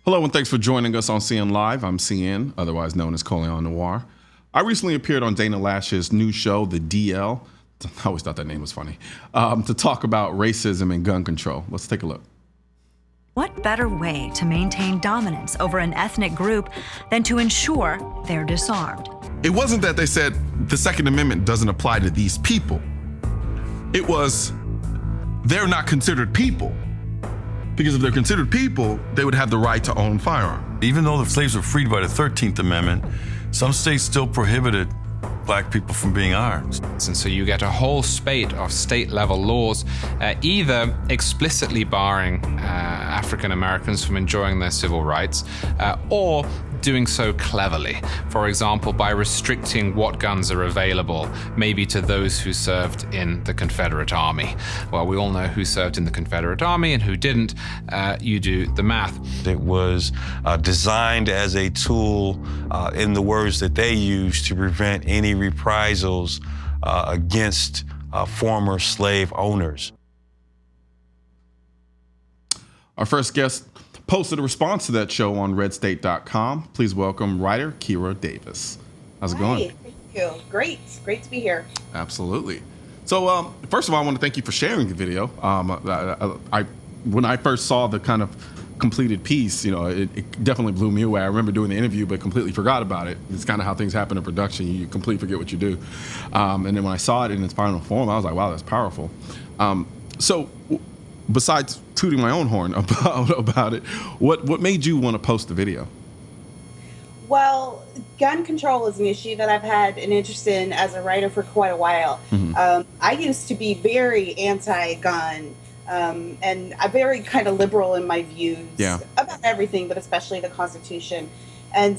Hello, and thanks for joining us on CN Live. I'm CN, otherwise known as Colion Noir. I recently appeared on Dana Lash's new show, The DL. I always thought that name was funny. To talk about racism and gun control. Let's take a look. What better way to maintain dominance over an ethnic group than to ensure they're disarmed? It wasn't that they said the Second Amendment doesn't apply to these people. It was they're not considered people. Because if they're considered people, they would have the right to own firearms. Even though the slaves were freed by the 13th Amendment, some states still prohibited black people from being armed. And so you get a whole spate of state-level laws, either explicitly barring African Americans from enjoying their civil rights, or doing so cleverly. For example, by restricting what guns are available, maybe to those who served in the Confederate Army. Well, we all know who served in the Confederate Army and who didn't. You do the math. It was designed as a tool, in the words that they used, to prevent any reprisals against former slave owners. Our first guest posted a response to that show on redstate.com. Please welcome writer Kira Davis. How's it going? Thank you. Great to be here. Absolutely. So first of all, I want to thank you for sharing the video. When I first saw the kind of completed piece, it definitely blew me away. I remember doing the interview, but completely forgot about it. It's kind of how things happen in production. You completely forget what you do. And then when I saw it in its final form, I was like, wow, that's powerful. So besides tooting my own horn about it, what made you want to post the video? Well, gun control is an issue that I've had an interest in as a writer for quite a while. Mm-hmm. I used to be very anti-gun, and I'm very kind of liberal in my views about everything, but especially the Constitution. And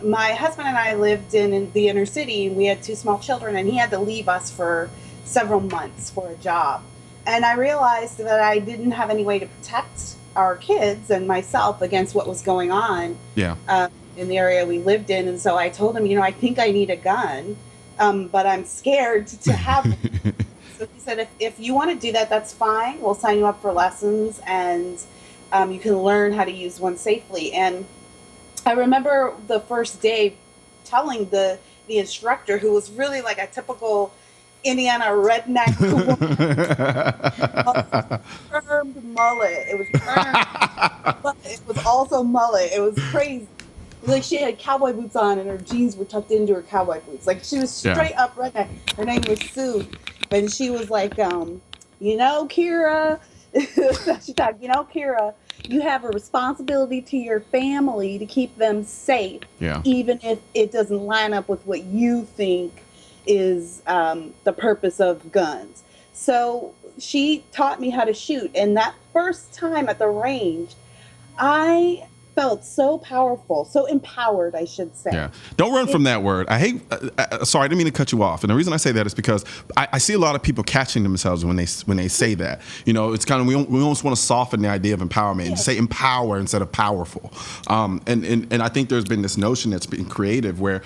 my husband and I lived in the inner city, and we had 2 small children, and he had to leave us for several months for a job. And I realized that I didn't have any way to protect our kids and myself against what was going on in the area we lived in. And so I told him, I think I need a gun, but I'm scared to have one. So he said, if you want to do that, that's fine. We'll sign you up for lessons, and you can learn how to use one safely. And I remember the first day telling the instructor, who was really like a typical Indiana redneck permed mullet. It was permed, but it was also mullet. It was crazy. It was like she had cowboy boots on and her jeans were tucked into her cowboy boots. Like she was straight up redneck. Her name was Sue, and she was like, Kira. She thought, Kira, you have a responsibility to your family to keep them safe, even if it doesn't line up with what you think is the purpose of guns. So she taught me how to shoot, and that first time at the range, I felt so powerful, so empowered, I should say. Yeah, don't run from that word. I hate. Sorry, I didn't mean to cut you off. And the reason I say that is because I see a lot of people catching themselves when they say that. It's kind of we almost want to soften the idea of empowerment and say empower instead of powerful. And I think there's been this notion that's been creative where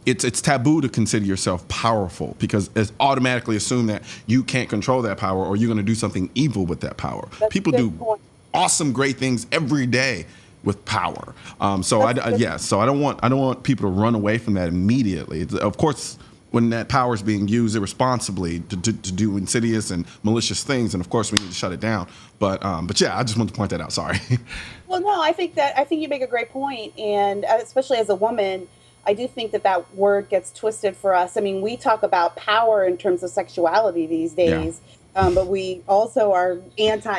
it's taboo to consider yourself powerful because it's automatically assumed that you can't control that power or you're going to do something evil with that power. People do awesome, great things every day with power. So I don't want people to run away from that immediately. Of course, when that power is being used irresponsibly to do insidious and malicious things, and of course we need to shut it down. But yeah, I just want to point that out. Sorry. Well, no, I think you make a great point, and especially as a woman, I do think that word gets twisted for us. I mean, we talk about power in terms of sexuality these days, but we also are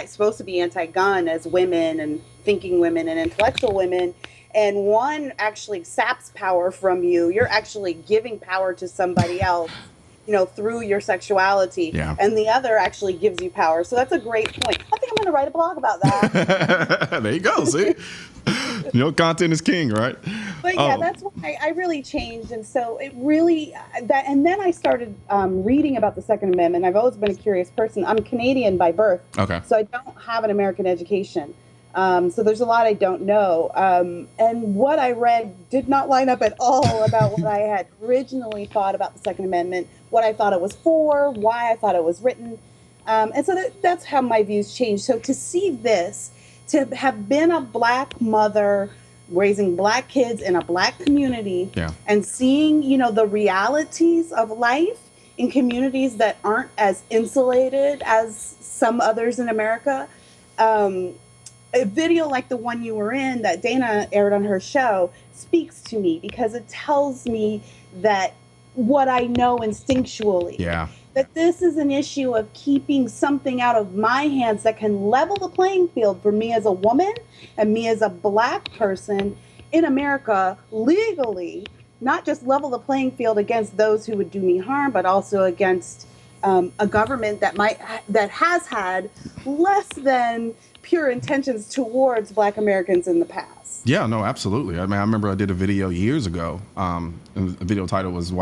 supposed to be anti-gun as women and thinking women and intellectual women. And one actually saps power from you. You're actually giving power to somebody else, through your sexuality. Yeah. And the other actually gives you power. So that's a great point. I think I'm going to write a blog about that. There you go. See? Content is king, right? But yeah, that's why I really changed. And so it really, and then I started reading about the Second Amendment. I've always been a curious person. I'm Canadian by birth. Okay. So I don't have an American education. So there's a lot I don't know. And what I read did not line up at all about what I had originally thought about the Second Amendment, what I thought it was for, why I thought it was written. And so that's how my views changed. So to see this, to have been a Black mother raising Black kids in a Black community, and seeing, you know, the realities of life in communities that aren't as insulated as some others in America. A video like the one you were in that Dana aired on her show speaks to me, because it tells me that what I know instinctually, that this is an issue of keeping something out of my hands that can level the playing field for me as a woman and me as a Black person in America legally, not just level the playing field against those who would do me harm, but also against a government that has had less than pure intentions towards Black Americans in the past. Yeah, no, absolutely. I mean, I remember I did a video years ago, and the video title was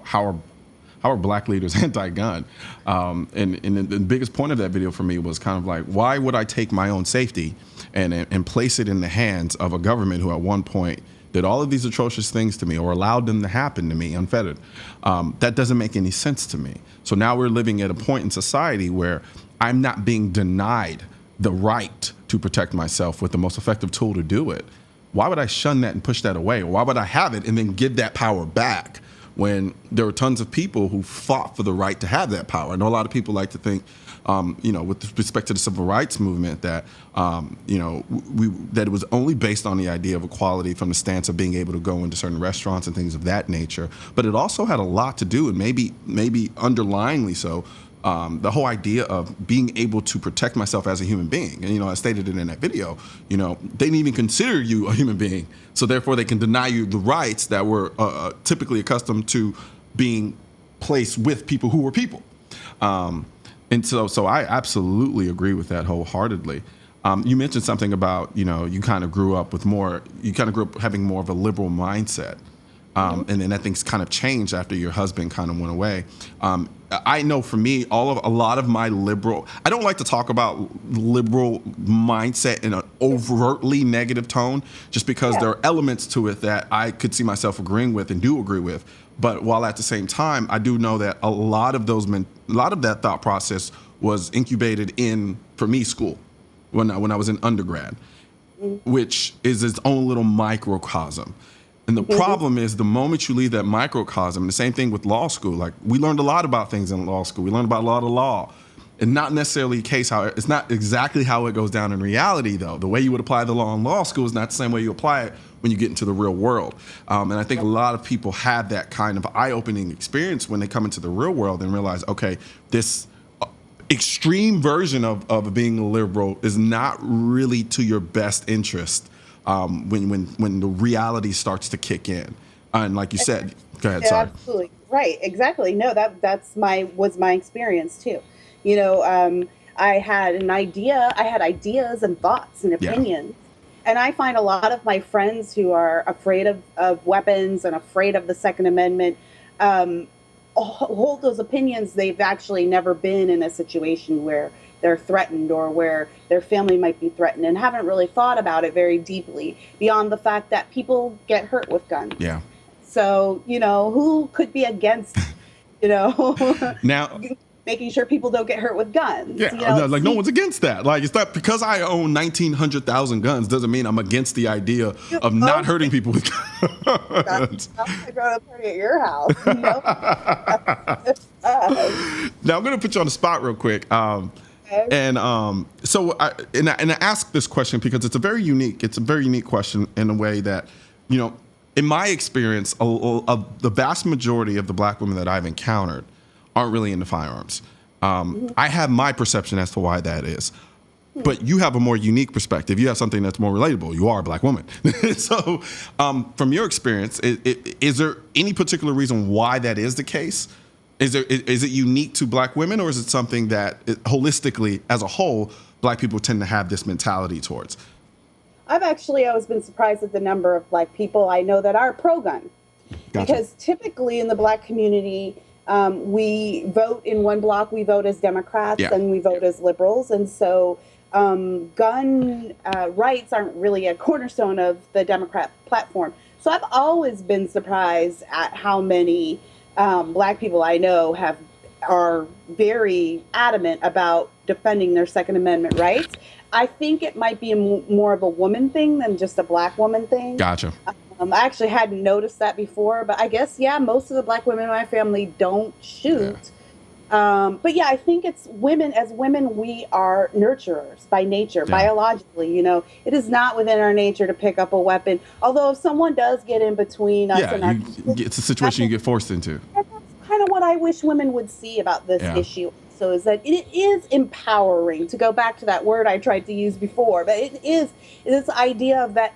how are Black leaders anti-gun? And the biggest point of that video for me was kind of like, why would I take my own safety and place it in the hands of a government who at one point did all of these atrocious things to me, or allowed them to happen to me unfettered? That doesn't make any sense to me. So now we're living at a point in society where I'm not being denied the right to protect myself with the most effective tool to do it. Why would I shun that and push that away? Or why would I have it and then give that power back when there were tons of people who fought for the right to have that power? I know a lot of people like to think, with respect to the civil rights movement, that that it was only based on the idea of equality from the stance of being able to go into certain restaurants and things of that nature. But it also had a lot to do, and maybe underlyingly so, the whole idea of being able to protect myself as a human being. And, I stated it in that video, they didn't even consider you a human being. So therefore they can deny you the rights that were typically accustomed to being placed with people who were people. And so I absolutely agree with that wholeheartedly. You mentioned something about, you kind of grew up having more of a liberal mindset. And then that thing's kind of changed after your husband kind of went away. I know for me, a lot of my liberal, I don't like to talk about liberal mindset in an overtly negative tone, just because there are elements to it that I could see myself agreeing with and do agree with. But while at the same time, I do know that a lot of that thought process was incubated in, for me, school when I was in undergrad, which is its own little microcosm. And the problem is, the moment you leave that microcosm, the same thing with law school. Like, we learned a lot about things in law school. We learned about a lot of law. And not necessarily the case how it's not exactly how it goes down in reality, though. The way you would apply the law in law school is not the same way you apply it when you get into the real world. And I think a lot of people have that kind of eye-opening experience when they come into the real world and realize, okay, this extreme version of being a liberal is not really to your best interest. When the reality starts to kick in, and like you said, go ahead. Sorry. Absolutely right. Exactly. No, was my experience too. I had an idea. I had ideas and thoughts and opinions, and I find a lot of my friends who are afraid of weapons and afraid of the Second Amendment hold those opinions. They've actually never been in a situation where they're threatened or where their family might be threatened, and haven't really thought about it very deeply beyond the fact that people get hurt with guns. Yeah. So, who could be against, now making sure people don't get hurt with guns? Yeah. No one's against that. Like, it's not because I own 1,900,000 guns doesn't mean I'm against the idea of not hurting people with guns. I'm going to party at your house. Now I'm going to put you on the spot real quick. And so I ask this question because it's a very unique question in a way that, in my experience, the vast majority of the Black women that I've encountered aren't really into firearms. I have my perception as to why that is, but you have a more unique perspective. You have something that's more relatable. You are a Black woman. So from your experience, is there any particular reason why that is the case? Is it unique to Black women, or is it something that holistically, as a whole, Black people tend to have this mentality towards? I've actually always been surprised at the number of Black people I know that are pro-gun. Gotcha. Because typically in the Black community, we vote in one block, we vote as Democrats and we vote as liberals. And so gun rights aren't really a cornerstone of the Democrat platform. So I've always been surprised at how many Black people I know are very adamant about defending their Second Amendment rights. I think it might be more of a woman thing than just a black woman thing. Gotcha. I actually hadn't noticed that before, but I guess, yeah, most of the black women in my family don't shoot. But yeah, I think it's women. As women, we are nurturers by nature, biologically. It is not within our nature to pick up a weapon. Although if someone does get in between us and our, it's a situation you get forced into. that's kind of what I wish women would see about this issue. So is that it is empowering, to go back to that word I tried to use before, but it is this idea of that,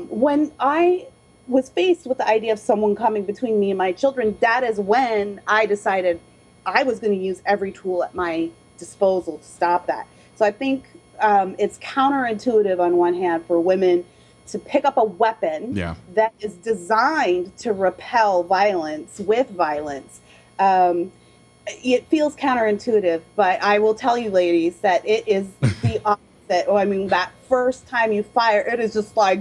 when I was faced with the idea of someone coming between me and my children, that is when I decided I was going to use every tool at my disposal to stop that. So I think it's counterintuitive on one hand for women to pick up a weapon that is designed to repel violence with violence. It feels counterintuitive, but I will tell you, ladies, that it is the opposite. I mean, that first time you fire, it is just like,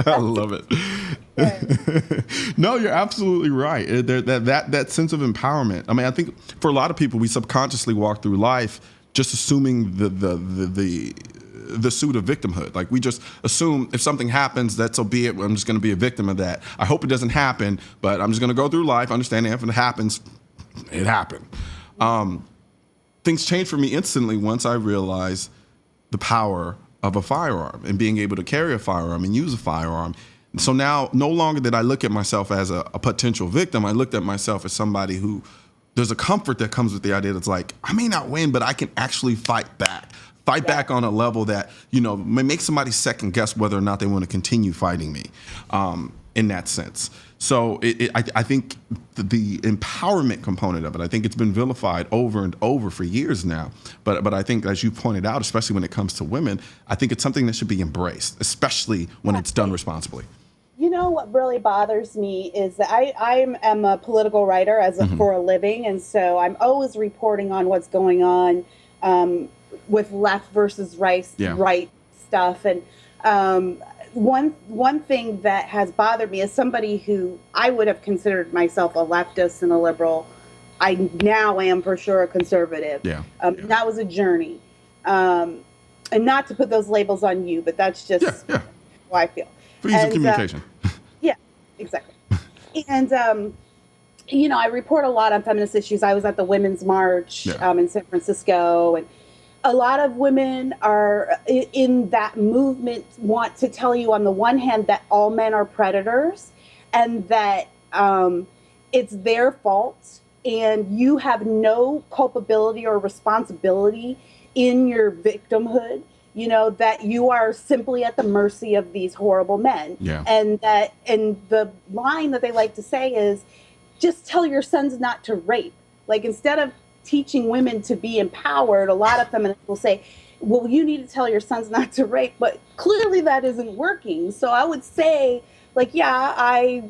I love it. No, you're absolutely right. That sense of empowerment. I mean, I think for a lot of people, we subconsciously walk through life just assuming the suit of victimhood. Like, we just assume if something happens, that's so be it. I'm just going to be a victim of that. I hope it doesn't happen, but I'm just going to go through life understanding if it happens, it happened. Things changed for me instantly once I realized the power of a firearm and being able to carry a firearm and use a firearm. So now, no longer did I look at myself as a potential victim. I looked at myself as somebody who, there's a comfort that comes with the idea that's like, I may not win, but I can actually fight back. Fight back on a level that, may make somebody second guess whether or not they want to continue fighting me in that sense. So I think the empowerment component of it, I think it's been vilified over and over for years now. But I think, as you pointed out, especially when it comes to women, I think it's something that should be embraced, especially when it's done responsibly. What really bothers me is that I am a political writer for a living. And so I'm always reporting on what's going on with left versus right stuff. And one thing that has bothered me as somebody who I would have considered myself a leftist and a liberal, I now am for sure a conservative. That was a journey. And not to put those labels on you, but that's just how I feel. For ease of communication. Yeah, exactly. And, I report a lot on feminist issues. I was at the Women's March in San Francisco, and a lot of women are in that movement want to tell you on the one hand that all men are predators and that it's their fault and you have no culpability or responsibility in your victimhood, that you are simply at the mercy of these horrible men. And the line that they like to say is, just tell your sons not to rape. Like, instead of teaching women to be empowered, a lot of feminists will say, well, you need to tell your sons not to rape, but clearly that isn't working. So I would say, I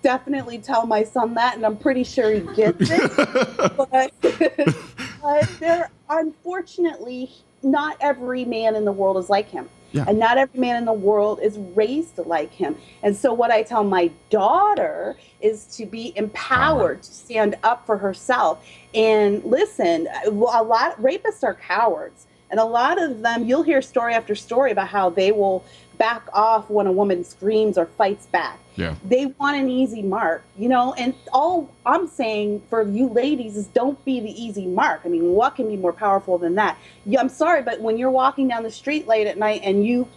definitely tell my son that, and I'm pretty sure he gets it. but there, unfortunately, not every man in the world is like him. And not every man in the world is raised like him. And so what I tell my daughter is to be empowered, to stand up for herself. And listen, a lot rapists are cowards. And a lot of them, you'll hear story after story about how they will back off when a woman screams or fights back. They want an easy mark, and all I'm saying for you ladies is don't be the easy mark. I mean, what can be more powerful than that? I'm sorry, but when you're walking down the street late at night and you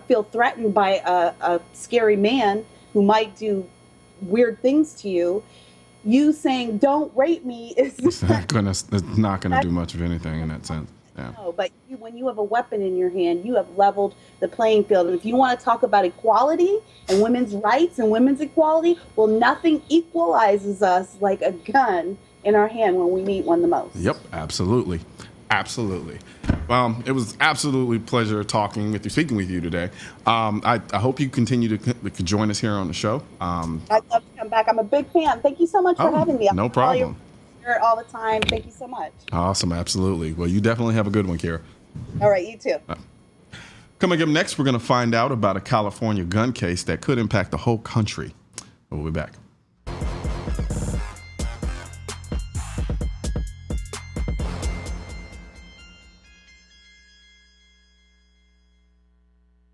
feel threatened by a scary man who might do weird things to you, you saying don't rape me is not gonna do much of anything in that sense. No, but when you have a weapon in your hand, you have leveled the playing field. And if you want to talk about equality and women's rights and women's equality, well, nothing equalizes us like a gun in our hand when we need one the most. Yep, absolutely. Absolutely. Well, it was absolutely a pleasure speaking with you today. I hope you continue to join us here on the show. I'd love to come back. I'm a big fan. Thank you so much for having me. No problem. All the time. Thank you so much. Awesome. Absolutely. Well, you definitely have a good one, Kira. All right. You too. Coming up next, we're going to find out about a California gun case that could impact the whole country. We'll be back.